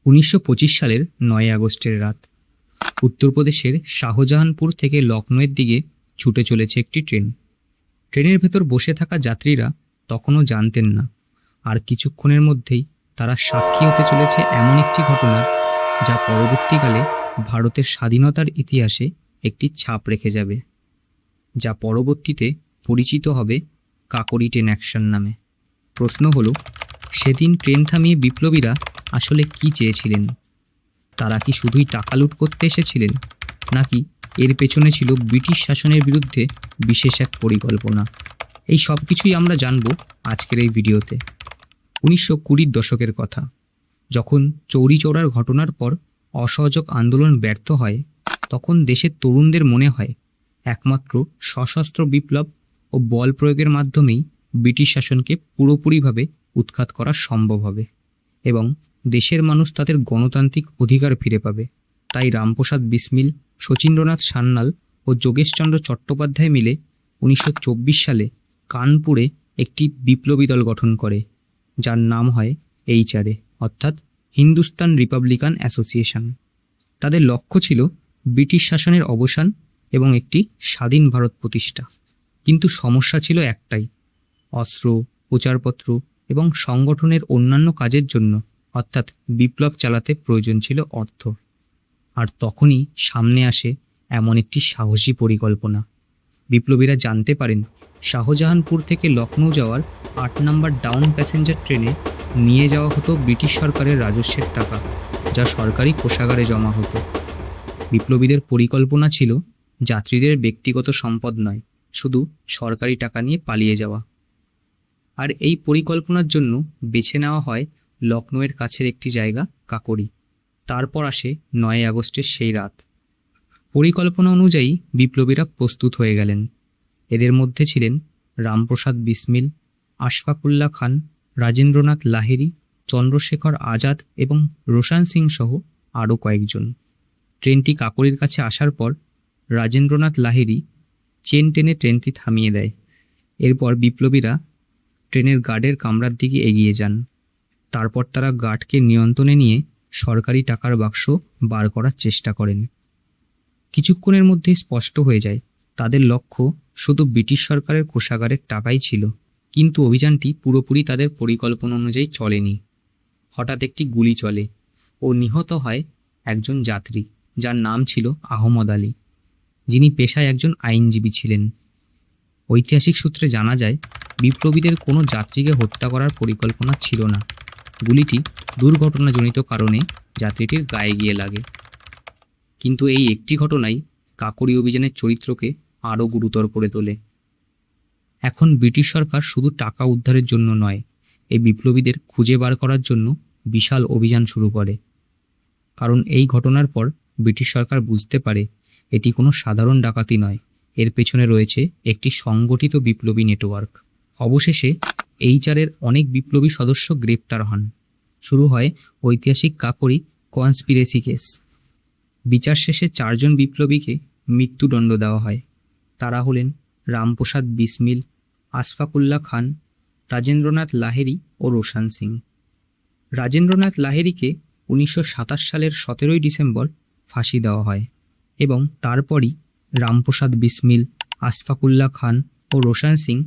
1925 সালের 9 আগস্টের রাত। উত্তরপ্রদেশের শাহজাহানপুর থেকে লখনউয়ের দিকে ছুটে চলেছে একটি ট্রেন। ট্রেনের ভেতর বসে থাকা যাত্রীরা তখনও জানতেন না, আর কিছুক্ষণের মধ্যেই তারা সাক্ষী হতে চলেছে এমন একটি ঘটনার, যা পরবর্তীকালে ভারতের স্বাধীনতার ইতিহাসে একটি ছাপ রেখে যাবে, যা পরবর্তীতে পরিচিত হবে কাকোরি ট্রেন অ্যাকশন নামে। প্রশ্ন হলো, সেদিন ট্রেন থামিয়ে বিপ্লবীরা আসলে কি চেয়েছিলেন? তারা কি শুধুই টাকা লুট করতে এসেছিলেন, নাকি এর পেছনে ছিল ব্রিটিশ শাসনের বিরুদ্ধে বিশেষ এক পরিকল্পনা? এই সব কিছুই আমরা জানব আজকের এই ভিডিওতে। 1920 দশকের কথা, যখন চৌরি চৌরার ঘটনার পর অসহযোগ আন্দোলন ব্যর্থ হয়, তখন দেশের তরুণদের মনে হয় একমাত্র সশস্ত্র বিপ্লব ও বল প্রয়োগের মাধ্যমেই ব্রিটিশ শাসনকে পুরোপুরিভাবে উৎখাত করা সম্ভব হবে এবং দেশের মানুষ তাদের গণতান্ত্রিক অধিকার ফিরে পাবে। তাই রামপ্রসাদ বিসমিল, শচীন্দ্রনাথ সান্যাল ও যোগেশচন্দ্র চট্টোপাধ্যায় মিলে 1924 সালে কানপুরে একটি বিপ্লবী দল গঠন করে, যার নাম হয় HRA, অর্থাৎ হিন্দুস্তান রিপাবলিকান অ্যাসোসিয়েশন। তাদের লক্ষ্য ছিল ব্রিটিশ শাসনের অবসান এবং একটি স্বাধীন ভারত প্রতিষ্ঠা। কিন্তু সমস্যা ছিল একটাই, অস্ত্র, প্রচারপত্র এবং সংগঠনের অন্যান্য কাজের জন্য, অর্থাৎ বিপ্লব চালাতে প্রয়োজন ছিল অর্থ। আর তখনই সামনে আসে এমন একটি সাহসী পরিকল্পনা। বিপ্লবীরা জানতে পারেন শাহজাহানপুর থেকে লখনউ যাওয়ার 8 নম্বর ডাউন প্যাসেঞ্জার ট্রেনে নিয়ে যাওয়া হতো ব্রিটিশ সরকারের রাজস্বের টাকা, যা সরকারি কোষাগারে জমা হতো। বিপ্লবীদের পরিকল্পনা ছিল যাত্রীদের ব্যক্তিগত সম্পদ নয়, শুধু সরকারি টাকা নিয়ে পালিয়ে যাওয়া। আর এই পরিকল্পনার জন্য বেছে নেওয়া হয় লখনউয়ের কাছের একটি জায়গা, কাকোরি। তারপর আসে 9 আগস্টের সেই রাত। পরিকল্পনা অনুযায়ী বিপ্লবীরা প্রস্তুত হয়ে গেলেন। এদের মধ্যে ছিলেন রামপ্রসাদ বিসমিল, আশফাকুল্লাহ খান, রাজেন্দ্রনাথ লাহিড়ী, চন্দ্রশেখর আজাদ এবং রোশন সিং সহ আরও কয়েকজন। ট্রেনটি কাকোরির কাছে আসার পর রাজেন্দ্রনাথ লাহিড়ী চেন টেনে ট্রেনটি থামিয়ে দেয়। এরপর বিপ্লবীরা ট্রেনের গার্ডের কামরার দিকে এগিয়ে যান। তারপর তারা গার্ডকে নিয়ন্ত্রণে নিয়ে সরকারি টাকার বাক্স বার করার চেষ্টা করেন। কিছুক্ষণের মধ্যেই স্পষ্ট হয়ে যায় তাদের লক্ষ্য শুধু ব্রিটিশ সরকারের কোষাগারের টাকাই ছিল। কিন্তু অভিযানটি পুরোপুরি তাদের পরিকল্পনা অনুযায়ী চলেনি। হঠাৎ একটি গুলি চলে ও নিহত হয় একজন যাত্রী, যার নাম ছিল আহমদ আলী, যিনি পেশায় একজন আইনজীবী ছিলেন। ঐতিহাসিক সূত্রে জানা যায় বিপ্লবীদের কোনো যাত্রীকে হত্যা করার পরিকল্পনা ছিল না। গুলিটি দুর্ঘটনাজনিত কারণে যাত্রীটির গায়ে গিয়ে লাগে। কিন্তু এই একটি ঘটনাই কাকোরি অভিযানের চরিত্রকে আরও গুরুতর করে তোলে। এখন ব্রিটিশ সরকার শুধু টাকা উদ্ধারের জন্য নয়, এই বিপ্লবীদের খুঁজে বার করার জন্য বিশাল অভিযান শুরু করে। কারণ এই ঘটনার পর ব্রিটিশ সরকার বুঝতে পারে এটি কোনো সাধারণ ডাকাতি নয়, এর পেছনে রয়েছে একটি সংগঠিত বিপ্লবী নেটওয়ার্ক। অবশেষে HRAর অনেক বিপ্লবী সদস্য গ্রেপ্তার হন। শুরু হয় ঐতিহাসিক কাকোরি কনস্পিরেসি কেস। বিচার শেষে 4 জন বিপ্লবীকে মৃত্যুদণ্ড দেওয়া হয়। তারা হলেন রামপ্রসাদ বিসমিল, আশফাকুল্লাহ খান, রাজেন্দ্রনাথ লাহিড়ী ও রোশন সিং। রাজেন্দ্রনাথ লাহিড়ীকে 1927 সালের 17 ডিসেম্বর ফাঁসি দেওয়া হয় এবং তারপরই রামপ্রসাদ বিসমিল, আশফাকুল্লাহ খান ও রোশন সিং,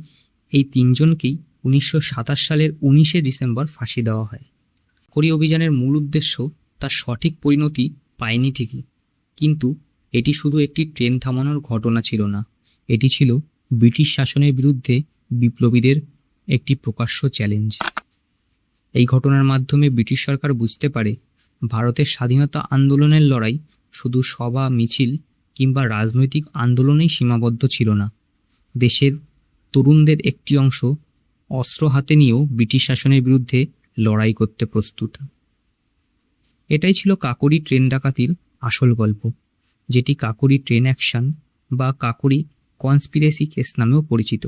এই 3 জনকেই 1927 সালের 19 ডিসেম্বর ফাঁসি দেওয়া হয়। কাকোরি অভিযানের মূল উদ্দেশ্য তার সঠিক পরিণতি পায়নি ঠিকই, কিন্তু এটি শুধু একটি ট্রেন থামানোর ঘটনা ছিল না, এটি ছিল ব্রিটিশ শাসনের বিরুদ্ধে বিপ্লবীদের একটি প্রকাশ্য চ্যালেঞ্জ। এই ঘটনার মাধ্যমে ব্রিটিশ সরকার বুঝতে পারে ভারতের স্বাধীনতা আন্দোলনের লড়াই শুধু সভা, মিছিল কিংবা রাজনৈতিক আন্দোলনেই সীমাবদ্ধ ছিল না। দেশের তরুণদের একটি অংশ অস্ত্র হাতে নিয়েও ব্রিটিশ শাসনের বিরুদ্ধে লড়াই করতে প্রস্তুত। এটাই ছিল কাকোরি ট্রেন ডাকাতির আসল গল্প, যেটি কাকোরি ট্রেন অ্যাকশন বা কাকোরি কনস্পিরেসি কেস নামেও পরিচিত।